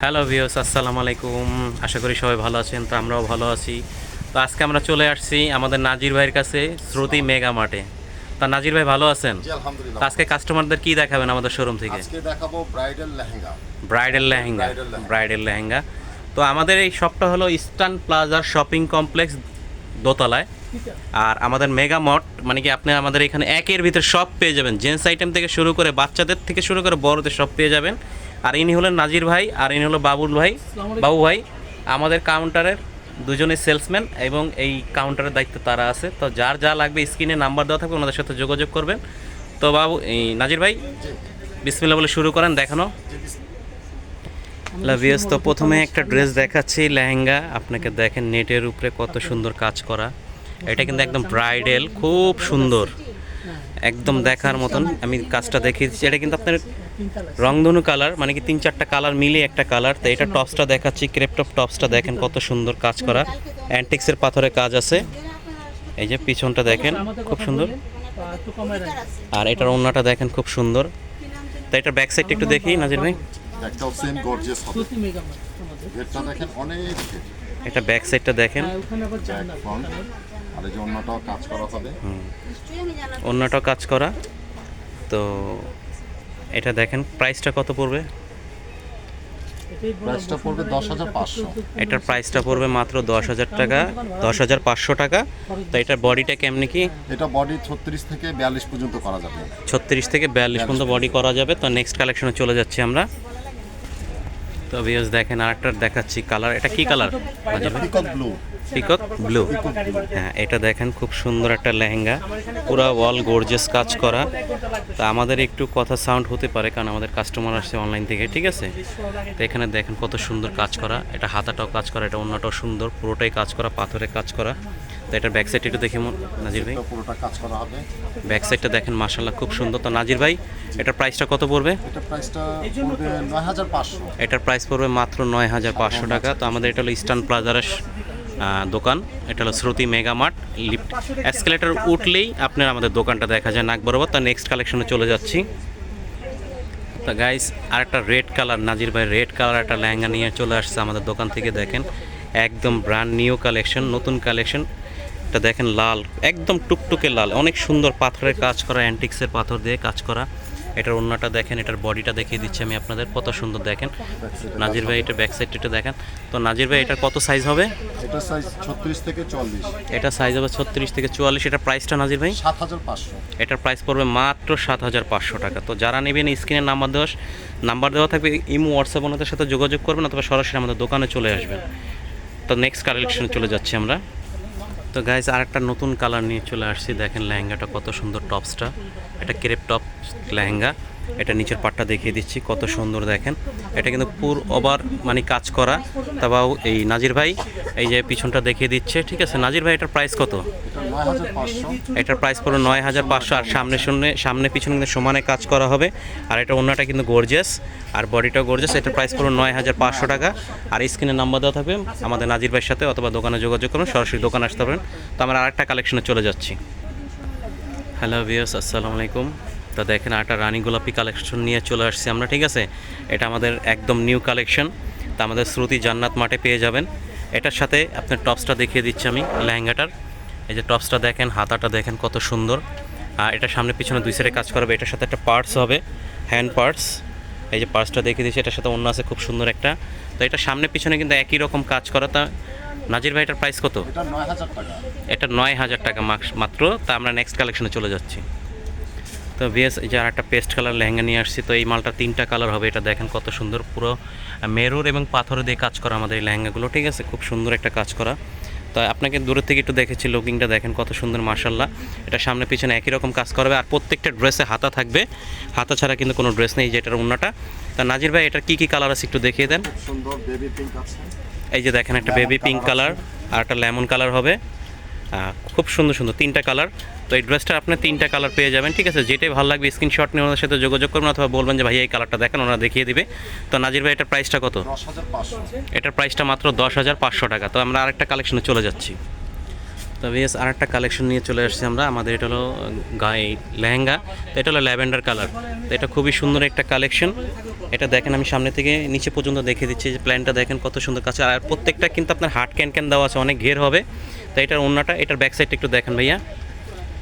Hello viewers, আসসালামু আলাইকুম। আশা করি সবাই ভালো আছেন। তো আমরাও ভালো আছি। তো আজকে আমরা চলে আসছি আমাদের নাজির ভাইয়ের কাছে, শ্রুতি মেগা মার্টে। তা নাজির ভাই ভালো আছেন? জি তো আলহামদুলিল্লাহ ভালো আজকে আছি। কাস্টমারদের কি দেখাবেন আমাদের শোরুম থেকে? আজকে দেখাবো bridal lehenga. Bridal lehenga. Bridal lehenga. Bridal lehenga. তো আমাদের এই শপটা হলো ইস্টার্ন প্লাজার শপিং কমপ্লেক্স দোতলায়। আর আমাদের মেগা মার্ট মানে কি, আপনি আমাদের এখানে একের ভিতরে সব পেয়ে যাবেন। জেন্টস আইটেম থেকে শুরু করে বাচ্চাদের থেকে শুরু করে বড়দের সব পেয়ে যাবেন। আর ইনি হলেন নাজির ভাই, আর ইনি হলো বাবুল ভাই, বাবু ভাই। আমাদের কাউন্টারের দুজনেই সেলসম্যান এবং এই কাউন্টারের দায়িত্বে তারা আছে। তো যার যা লাগবে স্ক্রিনে নাম্বার দেওয়া থাকবে, ওনাদের সাথে যোগাযোগ করবেন। তো বাবু, এই নাজির ভাই, জি বিসমিল্লাহ বলে শুরু করেন দেখানো। জি লাভিয়াস, তো প্রথমে একটা ড্রেস দেখাচ্ছি, লেহেঙ্গা। আপনাকে দেখেন নেটের উপরে কত সুন্দর কাজ করা। এটা কিন্তু একদম ব্রাইডাল, খুব সুন্দর, একদম দেখার মতন। আমি কাজটা দেখিয়ে দিচ্ছি। এটা কিন্তু আপনার রংধনু কালার, মানে কি 3-4টা কালার মিলিয়ে একটা কালার। তো এটা টপসটা দেখাচ্ছি, ক্রেপটপ টপসটা দেখেন কত সুন্দর কাজ করা, অ্যান্টিক্সের পাথরে কাজ আছে। এই যে পিছনটা দেখেন খুব সুন্দর, আর এটার ওড়নাটা দেখেন খুব সুন্দর। তো এটার ব্যাক সাইডটা একটু দেখি নাজির ভাই। একটাও সেম গর্জিয়াস হবে। ঘেরটা দেখেন অনেক ঘের। এটা ব্যাক সাইডটা দেখেন, ব্যাক ফ্রন্ট আর এই যে অন্যটাও কাজ করা হবে। ওড়নাটাও কাজ করা। তো এটা দেখেন প্রাইসটা কত পড়বে? প্রাইসটা পড়বে 10,500। এটার প্রাইসটা পড়বে মাত্র 10,000 টাকা, 10,500 টাকা। তো এটার বডিটা কেমনি কি? এটা বডি 36 থেকে 42 পর্যন্ত করা যাবে। 36 থেকে 42 পর্যন্ত বডি করা যাবে। তো নেক্সট কালেকশনে চলে যাচ্ছি আমরা। তো ভিউয়ার্স দেখেন, আরেকটা দেখাচ্ছি কালার। এটা কি colour? Peacock blue. Peacock blue. Peacock blue. হ্যাঁ, এটা দেখেন খুব সুন্দর একটা লেহেঙ্গা, পুরো ওয়াল গর্জিয়াস কাজ করা। তো আমাদের একটু কথা সাউন্ড হতে পারে, কারণ আমাদের কাস্টমার আসছে অনলাইন থেকে, ঠিক আছে? তো এখানে দেখেন কত সুন্দর কাজ করা। এটা হাতাটাও কাজ করা, এটা অন্যটাও সুন্দর, পুরোটাই কাজ করা, পাথরে কাজ করা। তো এটার ব্যাক সাইড একটু দেখি নাজির ভাই। এটা পুরোটা কাজ করা হবে। ব্যাক সাইডটা দেখেন মাশাআল্লাহ খুব সুন্দর। তো নাজির ভাই, এটার প্রাইসটা কত পড়বে? এটা প্রাইসটা পড়বে 9,500। এটার প্রাইস পড়বে মাত্র 9,500 টাকা। তো আমাদের এটা হলো ইস্টার্ন প্লাজারের দোকান। এটা হলো শ্রুতি মেগা মার্ট। লিফট এসকেলেটর উঠলেই আপনার আমাদের দোকানটা দেখা যায় নাক বরাবর। তার নেক্সট কালেকশনে চলে যাচ্ছি। তো গাইস, আর একটা রেড কালার, নাজির ভাই রেড কালার একটা লেহেঙ্গা নিয়ে চলে আসছে আমাদের দোকান থেকে। দেখেন একদম ব্র্যান্ড নিউ কালেকশন, নতুন কালেকশন। এটা দেখেন লাল, একদম টুকটুকে লাল, অনেক সুন্দর পাথরের কাজ করা, অ্যান্টিক্সের পাথর দিয়ে কাজ করা। এটার ওড়নাটা দেখেন, এটার বডিটা দেখিয়ে দিচ্ছি আমি আপনাদের, কত সুন্দর দেখেন। নাজির ভাই এটার ব্যাক সাইডটা দেখেন। তো নাজির ভাই, এটার কত সাইজ হবে? এটা সাইজ 36 থেকে 44। এটা সাইজ হবে 36 থেকে 44। এটার প্রাইসটা নাজির ভাই? 7,500। এটার প্রাইস পড়বে মাত্র 7,500 টাকা। তো যারা নেবেন স্ক্রিনে নাম্বার দেওয়া থাকবে, ইমো হোয়াটসঅ্যাপ ওনাদের সাথে যোগাযোগ করবেন, অথবা সরাসরি আমাদের দোকানে চলে আসবেন। তো নেক্সট কালেকশনে চলে যাচ্ছি আমরা। তো গাইজ, আর একটা নতুন কালার নিয়ে চলে আসছি। দেখেন লেহেঙ্গাটা কত সুন্দর, টপসটা এটা ক্রেপ টপ লেহেঙ্গা। এটা নিচের পাটটা দেখিয়ে দিচ্ছি কত সুন্দর দেখেন। এটা কিন্তু পুর ওভার মানে কাজ করা। তাও এই নাজির ভাই এই যে পিছনটা দেখিয়ে দিচ্ছে, ঠিক আছে? নাজির ভাই, এটার প্রাইস কত? এটা 9,500। এটার প্রাইস পড়ো 9,500। আর সামনে পিছনে কিন্তু সমানে কাজ করা হবে। আর এটা ওড়নাটা কিন্তু গর্জিয়াস, আর বডিটাও গর্জিয়াস। এটার প্রাইস পড়ো 9,500 টাকা। আর স্ক্রিনে নাম্বার দেওয়া থাকবে, আমাদের নাজির ভাইয়ের সাথে অথবা দোকানে যোগাযোগ করুন, সরাসরি দোকানে আসতে পারেন। তো আমরা আরেকটা কালেকশনে চলে যাচ্ছি। হ্যালো ভিউয়ার্স, আসসালামু আলাইকুম। তো দেখেন, আরেকটা রানী গোলাপি কালেকশন নিয়ে চলে আসছি আমরা, ঠিক আছে? এটা আমাদের একদম নিউ কালেকশন। তা আমাদের শ্রুতি জান্নাত মার্টে পেয়ে যাবেন। এটার সাথে আপনার টপসটা দেখিয়ে দিচ্ছি আমি লেহেঙ্গাটার। এই যে টপসটা দেখেন, হাতাটা দেখেন কত সুন্দর। আর এটা সামনে পিছনে দুই সাইডে কাজ করবে। এটার সাথে একটা পার্টস হবে, হ্যান্ড পার্টস। এই যে পার্টসটা দেখিয়ে দিচ্ছি, এটার সাথে অন্য আছে খুব সুন্দর একটা। তো এটা সামনে পিছনে কিন্তু একই রকম কাজ করা। তা নাজির ভাই, এটার প্রাইস কত? এটা 9,000 টাকা। এটা 9,000 টাকা মাত্র। তা আমরা নেক্সট কালেকশনে চলে যাচ্ছি। তো ভিএস, এই যে আর একটা পেস্ট কালার লেহেঙ্গা নিয়ে আসছি। তো এই মালটা 3টা কালার হবে। এটা দেখেন কত সুন্দর, পুরো মেরুর এবং পাথরে দিয়ে কাজ করা আমাদের এই লেহেঙ্গাগুলো, ঠিক আছে? খুব সুন্দর একটা কাজ করা। তো আপনাকে দূরের থেকে একটু দেখেছি, লুকিংটা দেখেন কত সুন্দর মাশাআল্লাহ। এটা সামনে পিছনে একই রকম কাজ করবে। আর প্রত্যেকটা ড্রেসে হাতা থাকবে, হাতা ছাড়া কিন্তু কোনো ড্রেস নেই। যেটার ওড়নাটা। তা নাজির ভাই, এটার কী কালার আছে একটু দেখিয়ে দেন। খুব সুন্দর বেবি পিঙ্ক আছে। এই যে দেখেন, একটা বেবি পিঙ্ক কালার, আর একটা লেমন কালার হবে। খুব সুন্দর সুন্দর 3টা কালার। তো এই ড্রেসটা আপনি 3টা কালার পেয়ে যাবেন, ঠিক আছে? যেটাই ভালো লাগবে স্ক্রিনশট নিয়ে ওনাদের সাথে যোগাযোগ করবেন, অথবা বলবেন যে ভাই এই কালারটা দেখেন, ওনারা দেখিয়ে দিবে। তো নাজির ভাই, এটার প্রাইসটা কত? 10,500। এটার প্রাইসটা মাত্র 10,500 টাকা। তো আমরা আরেকটা কালেকশনে চলে যাচ্ছি। তো বেশ আর একটা কালেকশন নিয়ে চলে আসছি আমরা। আমাদের এটা হলো গায়ে লেহেঙ্গা, তো এটা হলো ল্যাভেন্ডার কালার। তো এটা খুবই সুন্দর একটা কালেকশন। এটা দেখেন আমি সামনে থেকে নিচে পর্যন্ত দেখে দিচ্ছি, যে প্ল্যানটা দেখেন কত সুন্দর কাছে। আর প্রত্যেকটা কিন্তু আপনার হার্ড ক্যান দেওয়া আছে, অনেক ঘের হবে। তো এটার ওন্নাটা, এটার ব্যাক সাইডটা একটু দেখেন ভাইয়া,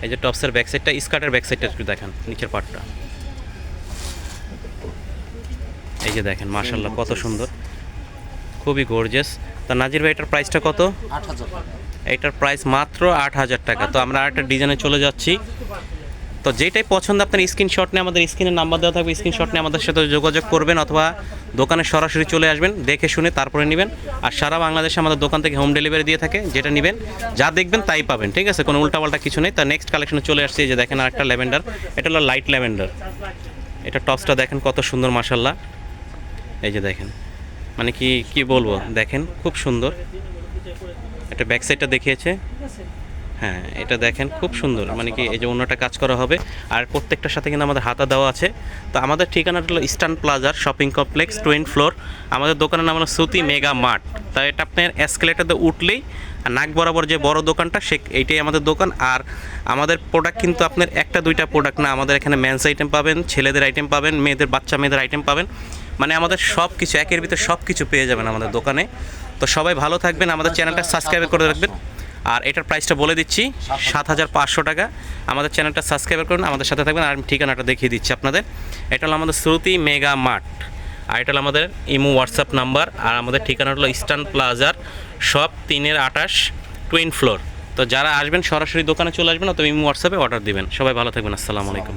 এই যে টপসের ব্যাক সাইডটা, স্কার্টের ব্যাক সাইডটা একটু দেখেন, নিচের পার্টটা এই যে দেখেন, মাশাল্লাহ কত সুন্দর, খুবই গর্জিয়াস। তা নাজির ভাই এটার প্রাইসটা কত? 8,000 টাকা। এটার প্রাইস মাত্র 8,000 টাকা। তো আমরা আরেকটা ডিজাইনে চলে যাচ্ছি। তো যেটাই পছন্দ আপনার স্ক্রিনশট নিয়ে আমাদের স্ক্রিনের নাম্বার দেওয়া থাকবে, স্ক্রিনশট নিয়ে আমাদের সাথে যোগাযোগ করবেন, অথবা দোকানে সরাসরি চলে আসবেন, দেখে শুনে তারপরে নেবেন। আর সারা বাংলাদেশে আমাদের দোকান থেকে হোম ডেলিভারি দিয়ে থাকে, যেটা নেবেন যা দেখবেন তাই পাবেন, ঠিক আছে, কোনো উল্টাপাল্টা কিছু নেই। তা নেক্সট কালেকশনে চলে আসছে, এই যে দেখেন আরেকটা ল্যাভেন্ডার, এটা হলো লাইট ল্যাভেন্ডার। এটা টপসটা দেখেন কত সুন্দর মাশাল্লাহ, এই যে দেখেন, মানে কি বলবো, দেখেন খুব সুন্দর। এটা ব্যাক সাইডটা দেখিয়েছে, হ্যাঁ এটা দেখেন খুব সুন্দর, মানে কি এই যে অন্যটা কাজ করা হবে। আর প্রত্যেকটার সাথে কিন্তু আমাদের হাতা দেওয়া আছে। তো আমাদের ঠিকানাটা হলো ইস্টার্ন প্লাজার শপিং কমপ্লেক্স 20 ফ্লোর। আমাদের দোকানের নাম হলো শ্রুতি মেগা মার্ট। তাই এটা আপনার এসকেলেটারতে উঠলেই নাক বরাবর যে বড় দোকানটা, এইটাই আমাদের দোকান। আর আমাদের প্রোডাক্ট কিন্তু আপনার একটা দুইটা প্রোডাক্ট না, আমাদের এখানে মেন্স আইটেম পাবেন, ছেলেদের আইটেম পাবেন, বাচ্চা মেয়েদের আইটেম পাবেন, মানে আমাদের সব কিছু একের ভিতরে সব কিছু পেয়ে যাবেন আমাদের দোকানে। তো সবাই ভালো থাকবেন, আমাদের চ্যানেলটা সাবস্ক্রাইব করে রাখবেন। আর এটার প্রাইসটা বলে দিচ্ছি, 7,500 টাকা। আমাদের চ্যানেলটা সাবস্ক্রাইব করুন, আমাদের সাথে থাকবেন। আর আমি ঠিকানাটা দেখিয়ে দিচ্ছি আপনাদের। এটা হলো আমাদের শ্রুতি মেগা মার্ট, আর এটা হলো আমাদের ইমো হোয়াটসঅ্যাপ নাম্বার। আর আমাদের ঠিকানা হলো ইস্টার্ন প্লাজার শপ 3-28 20 ফ্লোর। তো যারা আসবেন সরাসরি দোকানে চলে আসবেন, অথবা ইমো হোয়াটসঅ্যাপে অর্ডার দিবেন। সবাই ভালো থাকবেন, আসসালামু আলাইকুম।